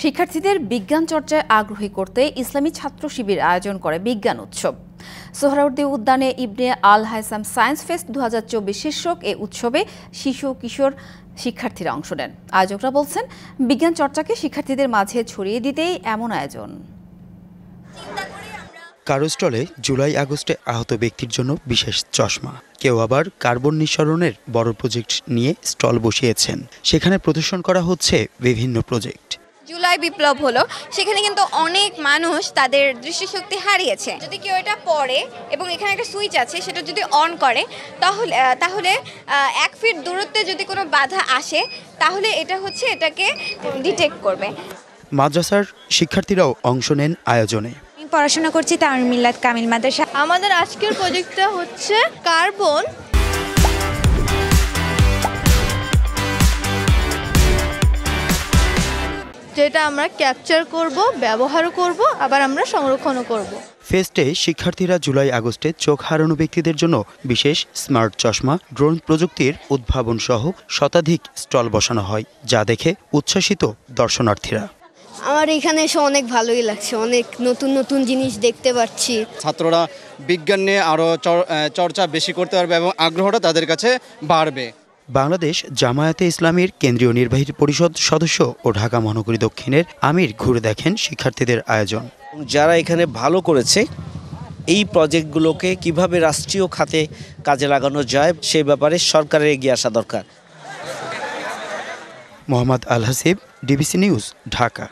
শিক্ষার্থীদের বিজ্ঞান চর্চায় আগ্রহী করতে ইসলামী ছাত্র শিবির আয়োজন করে বিজ্ঞান উৎসব। সোহরাওয়ার্দী উদ্যানে ইবনে আল হাইসাম সায়েন্স ফেস্ট 2024 শীর্ষক এ উৎসবে শিশু কিশোর শিক্ষার্থীরা অংশ নেন। আয়োজকরা বলছেন, বিজ্ঞান চর্চাকে শিক্ষার্থীদের মাঝে ছড়িয়ে দিতেই এমন আয়োজন। কারো স্টলে জুলাই আগস্টে আহত ব্যক্তির জন্য বিশেষ চশমা, কেউ আবার কার্বন নিঃসরণের বড় প্রজেক্ট নিয়ে স্টল বসিয়েছেন। সেখানে প্রদর্শন করা হচ্ছে বিভিন্ন প্রজেক্ট। জুলাই বিপ্লব হলো, সেখানে কিন্তু অনেক মানুষ তাদের দৃষ্টিশক্তি হারিয়েছে। যদি কেউ এটা পড়ে এবং এখানে একটা সুইচ আছে, সেটা যদি অন করে তাহলে 1 ফিট দূরত্বে যদি কোনো বাধা আসে তাহলে এটাকে ডিটেক্ট করবে। মাদ্রাসার শিক্ষার্থীরাও অংশ নেন আয়োজনে। পড়াশোনা করছি তামিল মিল্লাত কামিল মাদ্রাসা। আমাদের আজকের প্রজেক্টটা হচ্ছে কার্বন, যেটা আমরা ক্যাপচার করব, ব্যবহারও করব, আবার আমরা সংরক্ষণও করব। ফেস্টে শিক্ষার্থীরা জুলাই আগস্টে চোখ হারানো ব্যক্তিদের জন্য বিশেষ স্মার্ট চশমা, ড্রোন প্রযুক্তির উদ্ভাবন সহ শতাধিক স্টল বসানো হয়, যা দেখে উচ্ছ্বসিত দর্শনার্থীরা। আমার এখানে এসে অনেক ভালোই লাগছে, অনেক নতুন নতুন জিনিস দেখতে পাচ্ছি। ছাত্ররা বিজ্ঞান নিয়ে আরও চর্চা বেশি করতে পারবে এবং আগ্রহটা তাদের কাছে বাড়বে। বাংলাদেশ জামায়াতে ইসলামীর কেন্দ্রীয় নির্বাহী পরিষদ সদস্য ও ঢাকা মহানগরী দক্ষিণের আমির ঘুরে দেখেন শিক্ষার্থীদের আয়োজন। যারা এখানে ভালো করেছে, এই প্রজেক্টগুলোকে কিভাবে রাষ্ট্রীয় খাতে কাজে লাগানো যায় সে ব্যাপারে সরকারের এগিয়ে আসা দরকার। মোহাম্মদ আল হাসিব, ডিবিসি নিউজ, ঢাকা।